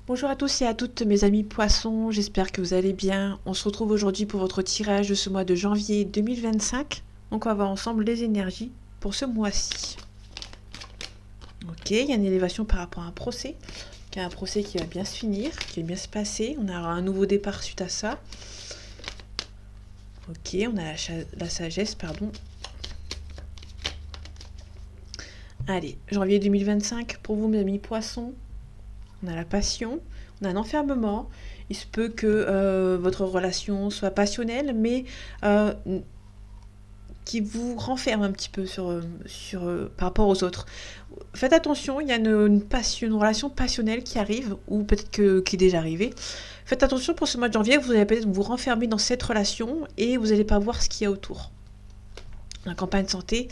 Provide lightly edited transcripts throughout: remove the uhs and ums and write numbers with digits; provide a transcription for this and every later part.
Bonjour à tous et à toutes mes amis poissons, j'espère que vous allez bien. On se retrouve aujourd'hui pour votre tirage de ce mois de janvier 2025. Donc on va voir ensemble les énergies pour ce mois-ci. Ok, il y a une élévation par rapport à un procès. Il y a un procès qui va bien se finir, qui va bien se passer. On aura un nouveau départ suite à ça. Ok, on a la sagesse, pardon. Allez, janvier 2025 pour vous mes amis poissons. On a la passion, on a un enfermement. Il se peut que votre relation soit passionnelle, mais qui vous renferme un petit peu par rapport aux autres. Faites attention, il y a une relation passionnelle qui arrive, ou peut-être qui est déjà arrivée. Faites attention pour ce mois de janvier, vous allez peut-être vous renfermer dans cette relation et vous n'allez pas voir ce qu'il y a autour. La campagne santé,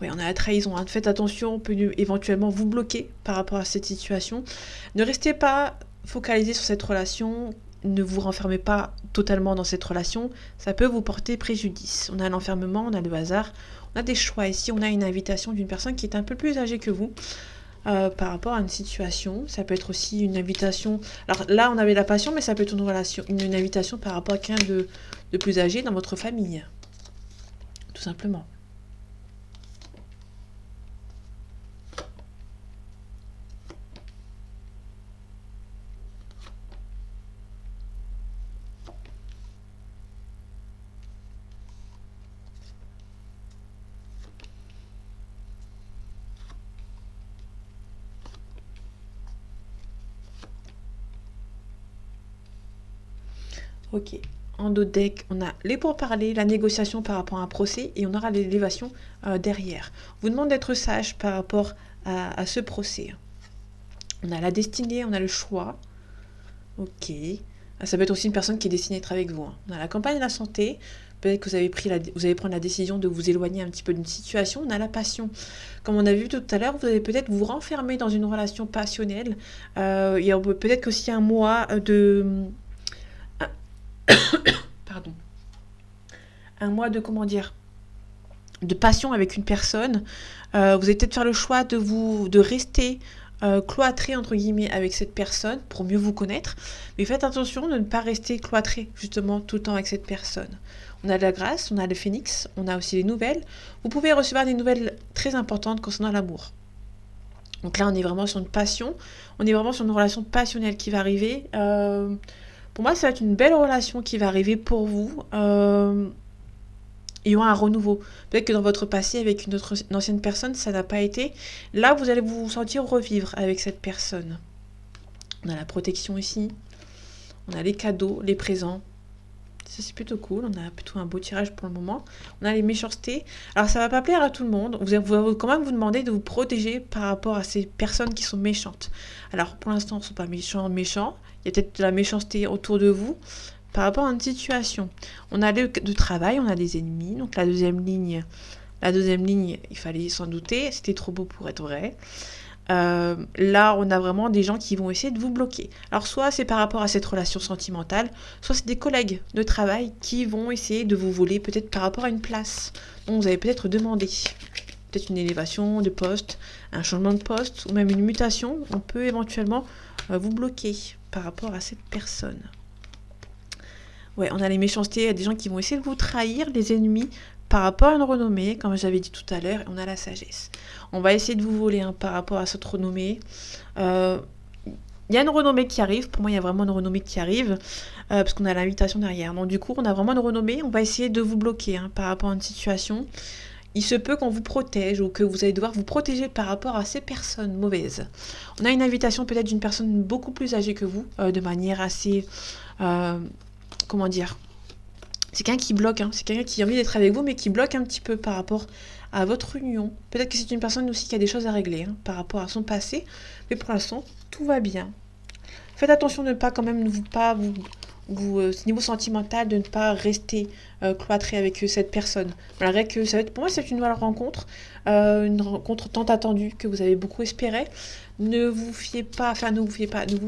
oui, on a la trahison. Faites attention, on peut éventuellement vous bloquer par rapport à cette situation. Ne restez pas focalisé sur cette relation. Ne vous renfermez pas totalement dans cette relation. Ça peut vous porter préjudice. On a l'enfermement, on a le hasard, on a des choix ici. On a une invitation d'une personne qui est un peu plus âgée que vous par rapport à une situation. Ça peut être aussi une invitation. Alors là, on avait la passion, mais ça peut être une invitation par rapport à quelqu'un de plus âgé dans votre famille. Tout simplement. Ok. En dos de deck, on a les pourparlers, la négociation par rapport à un procès et on aura l'élévation derrière. On vous demande d'être sage par rapport à ce procès. On a la destinée, on a le choix. Ok. Ça peut être aussi une personne qui est destinée à être avec vous. On a la campagne de la santé. Peut-être que vous allez prendre la décision de vous éloigner un petit peu d'une situation. On a la passion. Comme on a vu tout à l'heure, vous allez peut-être vous renfermer dans une relation passionnelle. Il y a peut-être aussi un mois pardon. Un mois de passion avec une personne. Vous allez peut-être faire le choix de rester cloîtré entre guillemets avec cette personne pour mieux vous connaître, mais faites attention de ne pas rester cloîtré justement tout le temps avec cette personne. On a de la grâce, on a le phénix, on a aussi les nouvelles. Vous pouvez recevoir des nouvelles très importantes concernant l'amour. Donc là on est vraiment sur une passion, on est vraiment sur une relation passionnelle qui va arriver. Pour moi ça va être une belle relation qui va arriver pour vous. Il y aura un renouveau. Peut-être que dans votre passé, avec une ancienne personne, ça n'a pas été. Là, vous allez vous sentir revivre avec cette personne. On a la protection ici. On a les cadeaux, les présents. Ça, c'est plutôt cool. On a plutôt un beau tirage pour le moment. On a les méchancetés. Alors, ça ne va pas plaire à tout le monde. Vous allez quand même vous demander de vous protéger par rapport à ces personnes qui sont méchantes. Alors, pour l'instant, ils ne sont pas méchants. Il y a peut-être de la méchanceté autour de vous. Par rapport à une situation. On a le travail, on a des ennemis. Donc la deuxième ligne, il fallait s'en douter. C'était trop beau pour être vrai. Là, on a vraiment des gens qui vont essayer de vous bloquer. Alors soit c'est par rapport à cette relation sentimentale, soit c'est des collègues de travail qui vont essayer de vous voler peut-être par rapport à une place. Donc vous avez peut-être demandé. Peut-être une élévation de poste, un changement de poste ou même une mutation. On peut éventuellement vous bloquer par rapport à cette personne. Ouais, on a les méchancetés, il y a des gens qui vont essayer de vous trahir, les ennemis, par rapport à une renommée, comme j'avais dit tout à l'heure, on a la sagesse. On va essayer de vous voler par rapport à cette renommée. Il y a une renommée qui arrive, pour moi il y a vraiment une renommée qui arrive, parce qu'on a l'invitation derrière. Donc du coup, on a vraiment une renommée, on va essayer de vous bloquer par rapport à une situation. Il se peut qu'on vous protège ou que vous allez devoir vous protéger par rapport à ces personnes mauvaises. On a une invitation peut-être d'une personne beaucoup plus âgée que vous, de manière assez... comment dire, c'est quelqu'un qui bloque, c'est quelqu'un qui a envie d'être avec vous mais qui bloque un petit peu par rapport à votre union. Peut-être que c'est une personne aussi qui a des choses à régler par rapport à son passé, mais pour l'instant tout va bien. Faites attention de ne pas quand même niveau sentimental, de ne pas rester cloîtré avec cette personne. Malgré que pour moi c'est une nouvelle rencontre, une rencontre tant attendue que vous avez beaucoup espéré. Ne vous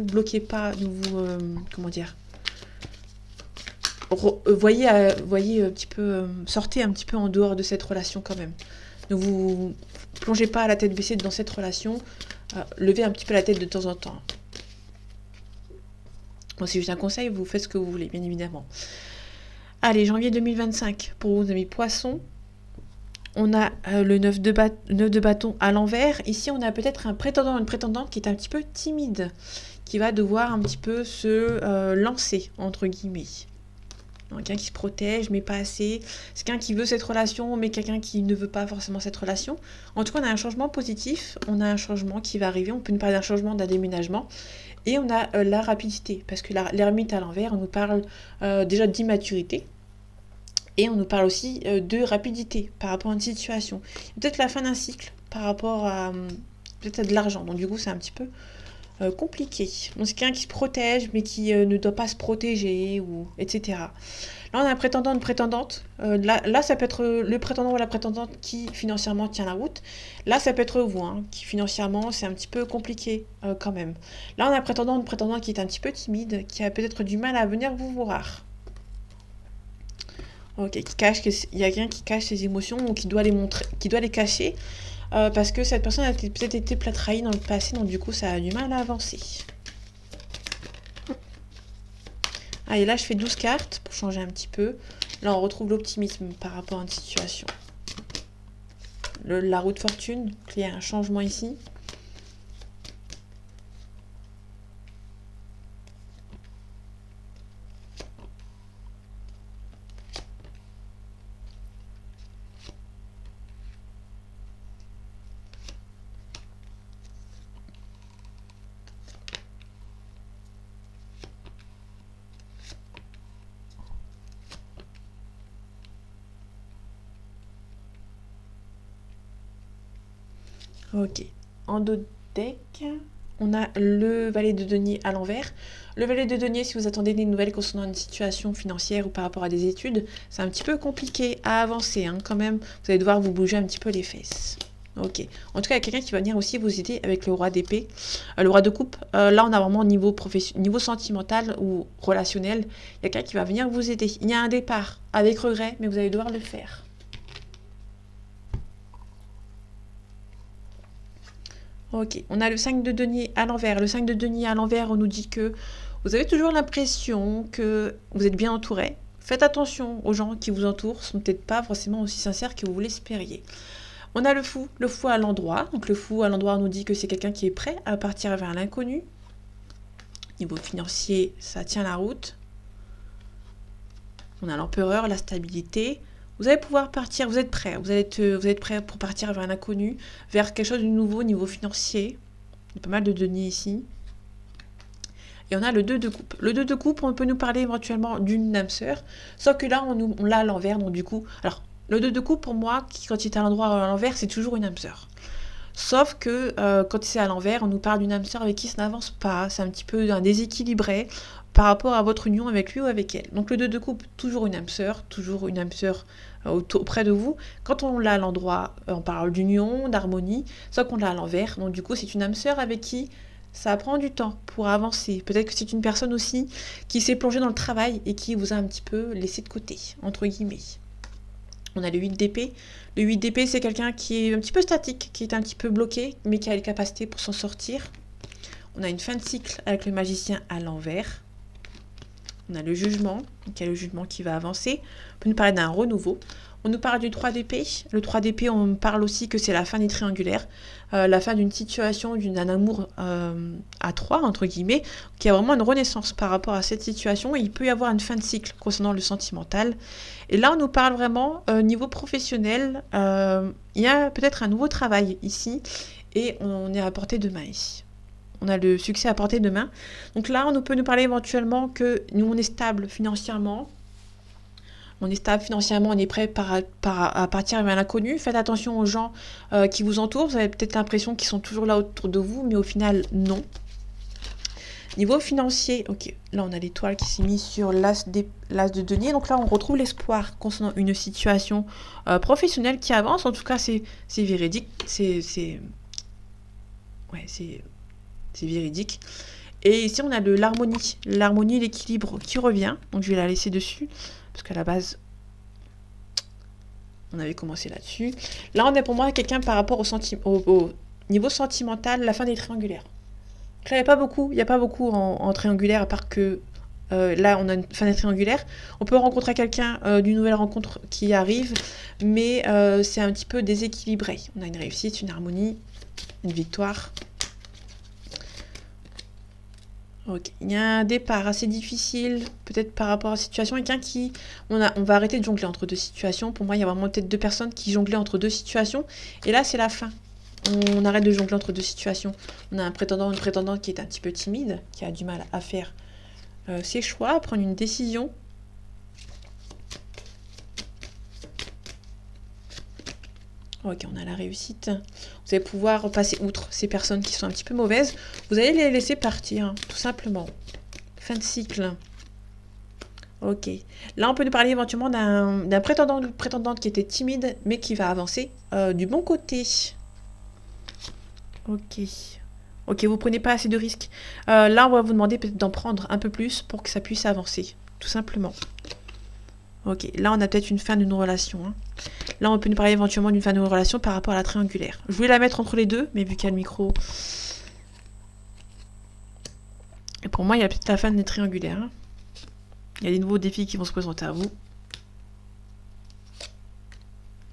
bloquez pas, voyez un petit peu, sortez un petit peu en dehors de cette relation quand même. Ne vous plongez pas à la tête baissée dans cette relation. Levez un petit peu la tête de temps en temps. Moi, c'est juste un conseil, vous faites ce que vous voulez, bien évidemment. Allez, janvier 2025, pour vos amis poissons. On a le 9 de bâton à l'envers. Ici, on a peut-être un prétendant ou une prétendante qui est un petit peu timide, qui va devoir un petit peu se lancer, entre guillemets. Quelqu'un qui se protège, mais pas assez. C'est quelqu'un qui veut cette relation, mais quelqu'un qui ne veut pas forcément cette relation. En tout cas, on a un changement positif. On a un changement qui va arriver. On peut nous parler d'un changement, d'un déménagement. Et on a la rapidité, parce que l'ermite à l'envers, on nous parle déjà d'immaturité. Et on nous parle aussi de rapidité par rapport à une situation. Peut-être la fin d'un cycle par rapport à peut-être à de l'argent. Donc du coup, c'est un petit peu compliqué. Donc c'est quelqu'un qui se protège, mais qui ne doit pas se protéger, ou etc. Là, on a un prétendant, une prétendante. Là, ça peut être le prétendant ou la prétendante qui financièrement tient la route. Là, ça peut être vous, qui financièrement, c'est un petit peu compliqué quand même. Là, on a un prétendant, une prétendante qui est un petit peu timide, qui a peut-être du mal à venir vous voir. Ok, il y a quelqu'un qui cache ses émotions ou qui doit les montrer, qui doit les cacher parce que cette personne a peut-être été trahie dans le passé, donc du coup ça a du mal à avancer. Allez, là je fais 12 cartes pour changer un petit peu. Là on retrouve l'optimisme par rapport à une situation. La roue de fortune, il y a un changement ici. Ok, en dos de deck, on a le valet de denier à l'envers. Le valet de denier, si vous attendez des nouvelles concernant une situation financière ou par rapport à des études, c'est un petit peu compliqué à avancer quand même. Vous allez devoir vous bouger un petit peu les fesses. Ok. En tout cas, il y a quelqu'un qui va venir aussi vous aider avec le roi d'épée, le roi de coupe. Là, on a vraiment niveau sentimental ou relationnel. Il y a quelqu'un qui va venir vous aider. Il y a un départ avec regret, mais vous allez devoir le faire. Ok, on a le 5 de denier à l'envers. Le 5 de denier à l'envers, on nous dit que vous avez toujours l'impression que vous êtes bien entouré. Faites attention aux gens qui vous entourent, ne sont peut-être pas forcément aussi sincères que vous l'espériez. On a le fou à l'endroit. Donc le fou à l'endroit, on nous dit que c'est quelqu'un qui est prêt à partir vers l'inconnu. Niveau financier, ça tient la route. On a l'empereur, la stabilité. Vous allez pouvoir partir, vous êtes prêt. Vous êtes prêt pour partir vers l'inconnu, vers quelque chose de nouveau au niveau financier. Il y a pas mal de deniers ici. Et on a le 2 de coupe. Le 2 de coupe, on peut nous parler éventuellement d'une âme sœur. Sauf que là, on l'a à l'envers. Donc du coup, alors, le 2 de coupe, pour moi, quand il est à l'endroit à l'envers, c'est toujours une âme sœur. Sauf que quand c'est à l'envers, on nous parle d'une âme sœur avec qui ça n'avance pas. C'est un petit peu un déséquilibré par rapport à votre union avec lui ou avec elle. Donc le 2 de coupe, toujours une âme sœur auprès de vous. Quand on l'a à l'endroit, on parle d'union, d'harmonie, soit qu'on l'a à l'envers. Donc du coup, c'est une âme sœur avec qui ça prend du temps pour avancer. Peut-être que c'est une personne aussi qui s'est plongée dans le travail et qui vous a un petit peu laissé de côté, entre guillemets. On a le 8 d'épée. Le 8 d'épée, c'est quelqu'un qui est un petit peu statique, qui est un petit peu bloqué, mais qui a les capacités pour s'en sortir. On a une fin de cycle avec le magicien à l'envers. On a le jugement, donc il y a le jugement qui va avancer. On peut nous parler d'un renouveau. On nous parle du 3 d'épée. Le 3 d'épée, on parle aussi que c'est la fin des triangulaires, la fin d'une situation, d'un amour à 3, entre guillemets, qui a vraiment une renaissance par rapport à cette situation. Et il peut y avoir une fin de cycle concernant le sentimental. Et là, on nous parle vraiment niveau professionnel. Il y a peut-être un nouveau travail ici et on est à portée de main ici. On a le succès à portée de main. Donc là, on peut nous parler éventuellement que nous, on est stable financièrement. On est stable financièrement, on est prêt à partir vers l'inconnu. Faites attention aux gens qui vous entourent. Vous avez peut-être l'impression qu'ils sont toujours là autour de vous, mais au final, non. Niveau financier, ok, là on a l'étoile qui s'est mise sur l'as de denier. Donc là, on retrouve l'espoir concernant une situation professionnelle qui avance. En tout cas, c'est véridique. C'est véridique. Et ici, on a l'harmonie et l'équilibre qui revient. Donc, je vais la laisser dessus. Parce qu'à la base, on avait commencé là-dessus. Là, on a pour moi quelqu'un par rapport au niveau sentimental, la fin des triangulaires. Donc là, il n'y a pas beaucoup en triangulaire, à part que Là, on a une fenêtre triangulaire. On peut rencontrer quelqu'un d'une nouvelle rencontre qui arrive, mais c'est un petit peu déséquilibré. On a une réussite, une harmonie, une victoire. Ok, il y a un départ assez difficile, peut-être par rapport à la situation. Quelqu'un qui... On va arrêter de jongler entre deux situations. Pour moi, il y a vraiment peut-être deux personnes qui jonglaient entre deux situations. Et là, c'est la fin. On arrête de jongler entre deux situations. On a un prétendant, une prétendante qui est un petit peu timide, qui a du mal à faire ses choix, à prendre une décision. Ok, on a la réussite. Vous allez pouvoir passer outre ces personnes qui sont un petit peu mauvaises. Vous allez les laisser partir, hein, tout simplement. Fin de cycle. Ok. Là, on peut nous parler éventuellement d'un prétendant ou d'une prétendante qui était timide, mais qui va avancer du bon côté. Ok. Ok, vous prenez pas assez de risques. Là, on va vous demander peut-être d'en prendre un peu plus pour que ça puisse avancer, tout simplement. Ok, là, on a peut-être une fin d'une relation. Hein. Là, on peut nous parler éventuellement d'une fin d'une relation par rapport à la triangulaire. Je voulais la mettre entre les deux, mais vu qu'il y a le micro... Et pour moi, il y a peut-être la fin des triangulaires. Hein. Il y a des nouveaux défis qui vont se présenter à vous.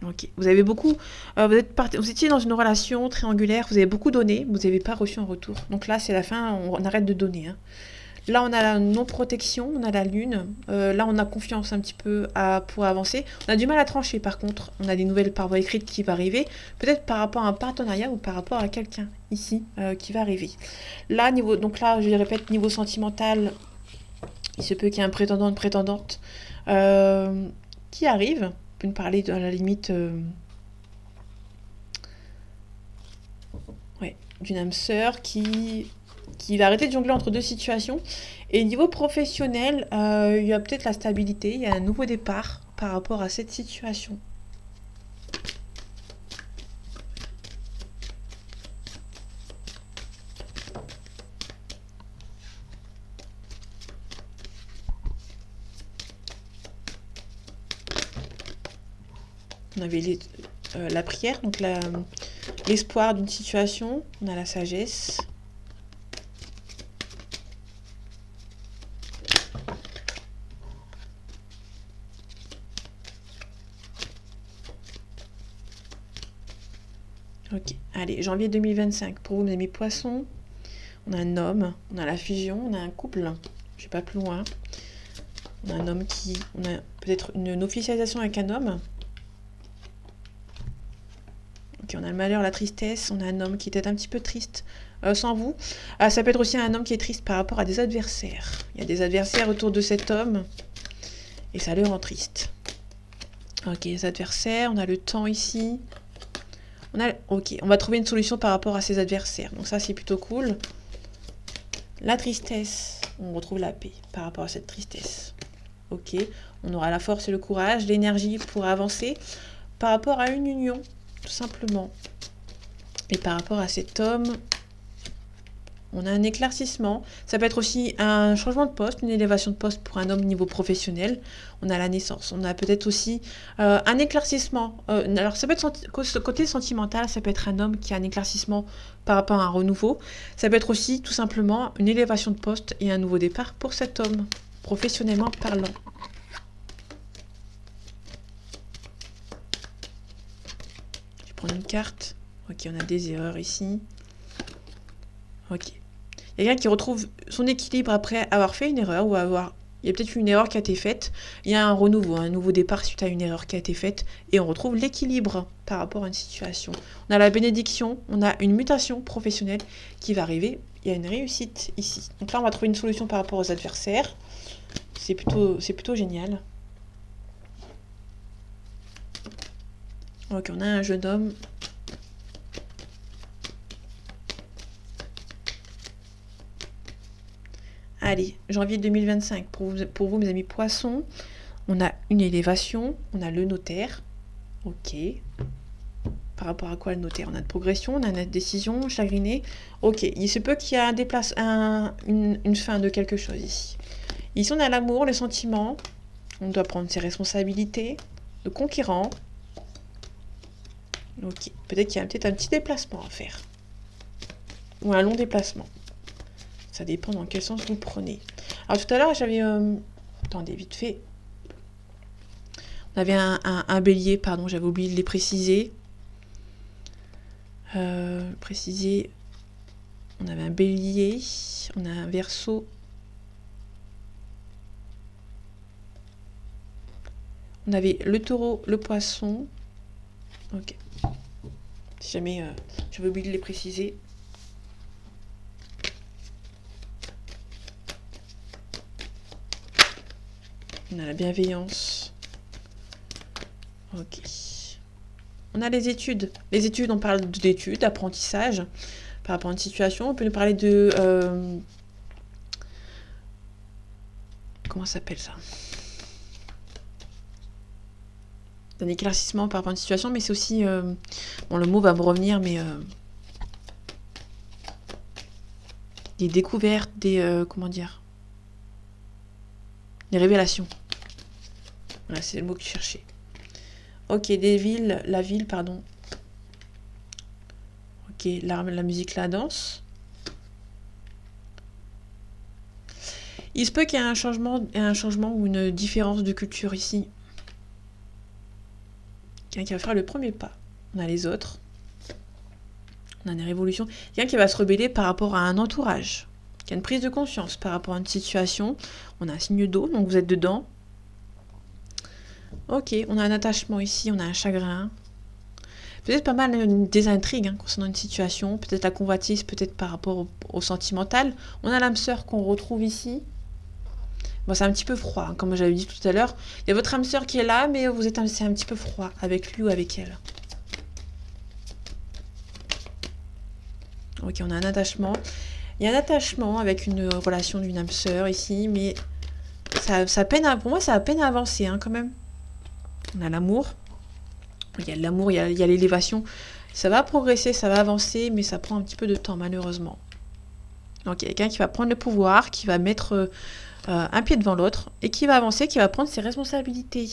Ok. Vous avez beaucoup... vous étiez dans une relation triangulaire, vous avez beaucoup donné, vous n'avez pas reçu en retour. Donc là, c'est la fin, on arrête de donner. Hein. Là, on a la non-protection, on a la lune. Là, on a confiance un petit peu pour avancer. On a du mal à trancher, par contre. On a des nouvelles par voie écrite qui vont arriver. Peut-être par rapport à un partenariat ou par rapport à quelqu'un, ici, qui va arriver. Là, donc là, je répète, niveau sentimental, il se peut qu'il y ait un prétendant, une prétendante qui arrive. On peut nous parler, à la limite, d'une âme sœur qui va arrêter de jongler entre deux situations. Et niveau professionnel, il y a peut-être la stabilité, il y a un nouveau départ par rapport à cette situation. On avait la prière, donc l'espoir d'une situation. On a la sagesse. Ok, allez, janvier 2025. Pour vous, mes amis poissons, on a un homme, on a la fusion, on a un couple. Je vais pas plus loin. On a un homme on a peut-être une officialisation avec un homme. Ok, on a le malheur, la tristesse. On a un homme qui est un petit peu triste sans vous. Ça peut être aussi un homme qui est triste par rapport à des adversaires. Il y a des adversaires autour de cet homme et ça le rend triste. Ok, les adversaires, on a le temps ici. Ok, on va trouver une solution par rapport à ses adversaires. Donc ça, c'est plutôt cool. La tristesse, on retrouve la paix par rapport à cette tristesse. Ok, on aura la force et le courage, l'énergie pour avancer par rapport à une union, tout simplement. Et par rapport à cet homme, on a un éclaircissement. Ça peut être aussi un changement de poste, une élévation de poste pour un homme niveau professionnel. On a la naissance. On a peut-être aussi un éclaircissement. Alors ça peut être côté sentimental, ça peut être un homme qui a un éclaircissement par rapport à un renouveau. Ça peut être aussi tout simplement une élévation de poste et un nouveau départ pour cet homme, professionnellement parlant. Je vais prendre une carte. Ok, on a des erreurs ici. Ok. Il y a quelqu'un qui retrouve son équilibre après avoir fait une erreur ou il y a peut-être une erreur qui a été faite. Il y a un renouveau, un nouveau départ suite à une erreur qui a été faite et on retrouve l'équilibre par rapport à une situation. On a la bénédiction, on a une mutation professionnelle qui va arriver. Il y a une réussite ici. Donc là, on va trouver une solution par rapport aux adversaires. C'est plutôt génial. Ok, on a un jeune homme. Allez, janvier 2025, pour vous, mes amis poissons, on a une élévation, on a le notaire. Ok. Par rapport à quoi le notaire? On a de progression, on a une décision, chagriné. Ok, il se peut qu'il y ait une fin de quelque chose ici. Ici, on a l'amour, le sentiment. On doit prendre ses responsabilités. Le conquérant. Ok, peut-être qu'il y a peut-être un petit déplacement à faire. Ou un long déplacement. Ça dépend dans quel sens vous prenez. Alors tout à l'heure, j'avais... attendez, vite fait. On avait un bélier, pardon, j'avais oublié de les préciser. Préciser. On avait un bélier, on a un verseau. On avait le taureau, le poisson. Ok. Si jamais j'avais oublié de les préciser. On a la bienveillance. Ok. On a les études. Les études, on parle d'études, d'apprentissage. Par rapport à une situation, on peut nous parler de... comment ça s'appelle ça? D'un éclaircissement par rapport à une situation, mais c'est aussi... bon, le mot va me revenir, mais... des découvertes, des... comment dire? Des révélations. Voilà, c'est le mot que je cherchais. Ok, des villes... La ville, pardon. Ok, la musique, la danse. Il se peut qu'il y ait un changement ou une différence de culture ici. Quelqu'un qui va faire le premier pas. On a les autres. On a des révolutions. Quelqu'un qui va se rebeller par rapport à un entourage. Qui a une prise de conscience par rapport à une situation. On a un signe d'eau, donc vous êtes dedans. Ok, on a un attachement ici, on a un chagrin. Peut-être pas mal des intrigues concernant une situation. Peut-être la convoitise, peut-être par rapport au sentimental. On a l'âme sœur qu'on retrouve ici. Bon, c'est un petit peu froid, comme j'avais dit tout à l'heure. Il y a votre âme sœur qui est là, mais c'est un petit peu froid avec lui ou avec elle. Ok, on a un attachement. Il y a un attachement avec une relation d'une âme sœur ici, mais ça peine pour moi, ça a peine à avancer quand même. On a l'amour. Il y a l'amour, il y a l'élévation. Ça va progresser, ça va avancer, mais ça prend un petit peu de temps, malheureusement. Donc, il y a quelqu'un qui va prendre le pouvoir, qui va mettre un pied devant l'autre, et qui va avancer, qui va prendre ses responsabilités.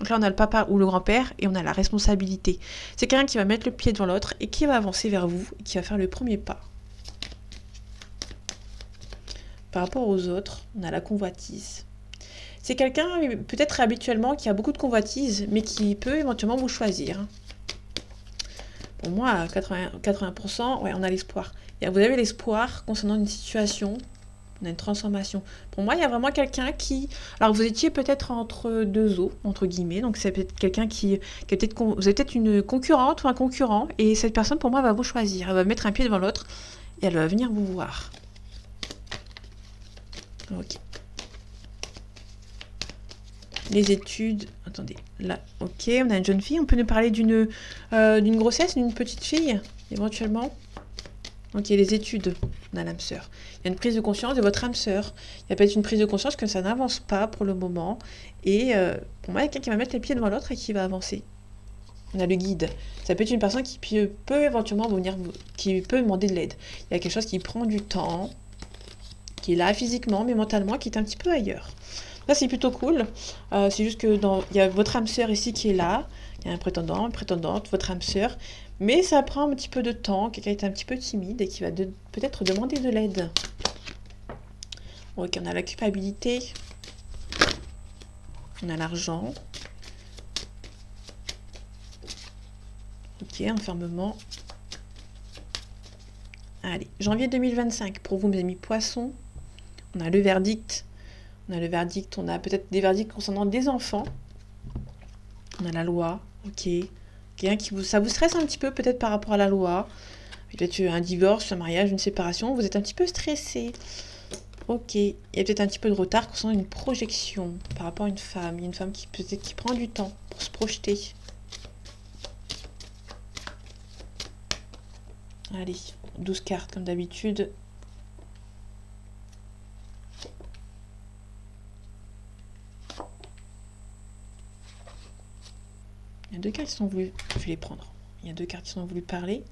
Donc là, on a le papa ou le grand-père, et on a la responsabilité. C'est quelqu'un qui va mettre le pied devant l'autre, et qui va avancer vers vous, et qui va faire le premier pas. Par rapport aux autres, on a la convoitise. C'est quelqu'un, peut-être habituellement, qui a beaucoup de convoitise, mais qui peut éventuellement vous choisir. Pour moi, à 80%, ouais, on a l'espoir. Vous avez l'espoir concernant une situation, on a une transformation. Pour moi, il y a vraiment quelqu'un qui... Alors, vous étiez peut-être entre deux eaux, entre guillemets, donc c'est peut-être quelqu'un qui est peut-être... Vous avez peut-être une concurrente ou un concurrent, et cette personne, pour moi, va vous choisir. Elle va mettre un pied devant l'autre, et elle va venir vous voir. Ok. Les études, attendez, là, ok, on a une jeune fille, on peut nous parler d'une grossesse, d'une petite fille, éventuellement. Ok, les études, on a l'âme sœur. Il y a une prise de conscience de votre âme sœur. Il y a peut-être une prise de conscience que ça n'avance pas pour le moment. Et pour moi, il y a quelqu'un qui va mettre les pieds devant l'autre et qui va avancer. On a le guide. Ça peut être une personne qui peut éventuellement venir, qui peut demander de l'aide. Il y a quelque chose qui prend du temps, qui est là physiquement, mais mentalement, qui est un petit peu ailleurs. Là, c'est plutôt cool. C'est juste que il y a votre âme sœur ici qui est là. Il y a un prétendant, une prétendante, votre âme sœur. Mais ça prend un petit peu de temps. Quelqu'un est un petit peu timide et qui va peut-être demander de l'aide. Ok, on a la culpabilité. On a l'argent. Ok, enfermement. Allez, janvier 2025. Pour vous, mes amis poissons, on a le verdict. On a peut-être des verdicts concernant des enfants. On a la loi, ok. Ça vous stresse un petit peu peut-être par rapport à la loi. Peut-être un divorce, un mariage, une séparation. Vous êtes un petit peu stressé. Ok. Il y a peut-être un petit peu de retard concernant une projection par rapport à une femme. Il y a une femme qui peut-être qui prend du temps pour se projeter. Allez, 12 cartes comme d'habitude. Il y a deux cartes qui sont voulues. Je vais les prendre. Il y a deux cartes qui sont voulues parler.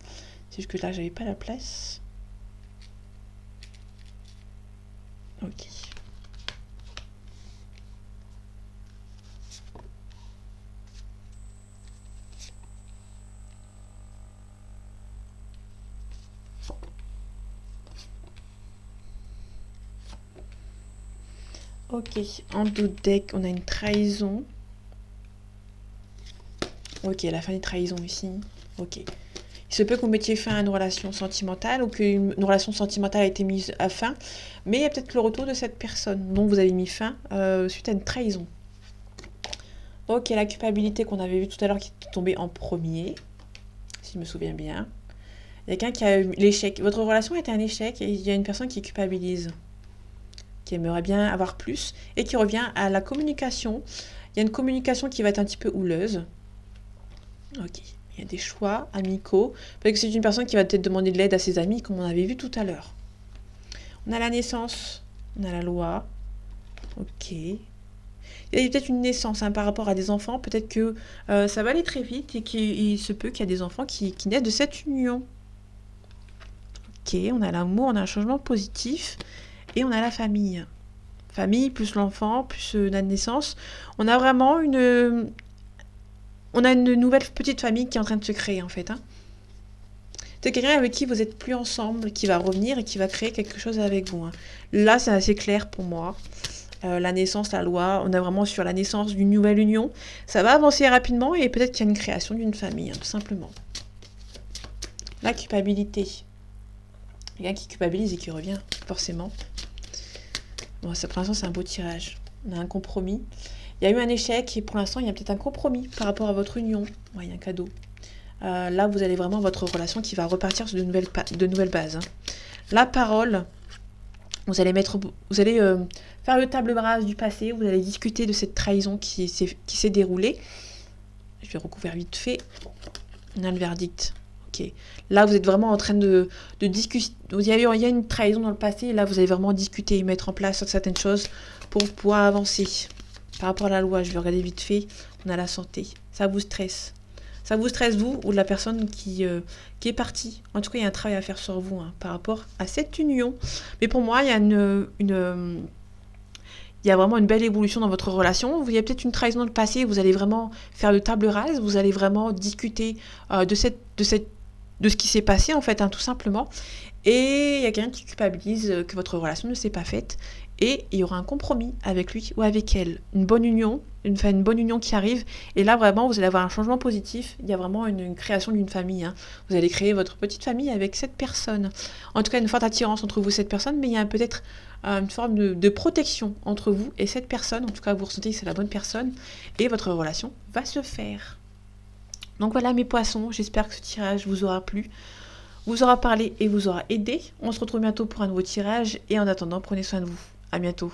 C'est juste que là, j'avais pas la place. Ok. Ok, en dos de deck, on a une trahison. Ok, la fin des trahisons ici. Ok. Il se peut que vous mettiez fin à une relation sentimentale ou qu'une relation sentimentale a été mise à fin, mais il y a peut-être le retour de cette personne dont vous avez mis fin suite à une trahison. Ok, la culpabilité qu'on avait vu tout à l'heure qui est tombée en premier, si je me souviens bien. Il y a quelqu'un qui a eu l'échec. Votre relation est un échec et il y a une personne qui culpabilise, qui aimerait bien avoir plus et qui revient à la communication. Il y a une communication qui va être un petit peu houleuse. Ok, il y a des choix amicaux. Peut-être que c'est une personne qui va peut-être demander de l'aide à ses amis, comme on avait vu tout à l'heure. On a la naissance, on a la loi. Ok. Il y a peut-être une naissance par rapport à des enfants. Peut-être que ça va aller très vite et qu'il se peut qu'il y a des enfants qui naissent de cette union. Ok, on a l'amour, on a un changement positif et on a la famille. Famille plus l'enfant plus la naissance. On a vraiment une nouvelle petite famille qui est en train de se créer en fait. C'est quelqu'un avec qui vous n'êtes plus ensemble, qui va revenir et qui va créer quelque chose avec vous. Là, c'est assez clair pour moi. La naissance, la loi, on est vraiment sur la naissance d'une nouvelle union. Ça va avancer rapidement et peut-être qu'il y a une création d'une famille, tout simplement. La culpabilité. Quelqu'un qui culpabilise et qui revient, forcément. Bon, ça, pour l'instant, c'est un beau tirage. On a un compromis. Il y a eu un échec et pour l'instant, il y a peut-être un compromis par rapport à votre union. Ouais, il y a un cadeau. Là, vous allez vraiment votre relation qui va repartir sur de nouvelles bases. La parole, vous allez faire le table rase du passé, vous allez discuter de cette trahison qui s'est déroulée. Je vais recouvrir vite fait. On a le verdict. Ok. Là, vous êtes vraiment en train de discuter. Il y a une trahison dans le passé, et là, vous allez vraiment discuter et mettre en place certaines choses pour pouvoir avancer. Par rapport à la loi, je vais regarder vite fait. On a la santé. Ça vous stresse. Ça vous stresse, vous, ou la personne qui est partie. En tout cas, il y a un travail à faire sur vous par rapport à cette union. Mais pour moi, il y a il y a vraiment une belle évolution dans votre relation. Il y a peut-être une trahison dans le passé. Vous allez vraiment faire de table rase. Vous allez vraiment discuter de ce qui s'est passé, en fait, tout simplement. Et il y a quelqu'un qui culpabilise que votre relation ne s'est pas faite. Et il y aura un compromis avec lui ou avec elle. Une bonne union, une bonne union qui arrive. Et là, vraiment, vous allez avoir un changement positif. Il y a vraiment une création d'une famille. Vous allez créer votre petite famille avec cette personne. En tout cas, une forte attirance entre vous et cette personne, mais il y a peut-être une forme de protection entre vous et cette personne. En tout cas, vous ressentez que c'est la bonne personne. Et votre relation va se faire. Donc voilà mes poissons, j'espère que ce tirage vous aura plu, vous aura parlé et vous aura aidé. On se retrouve bientôt pour un nouveau tirage et en attendant, prenez soin de vous. À bientôt.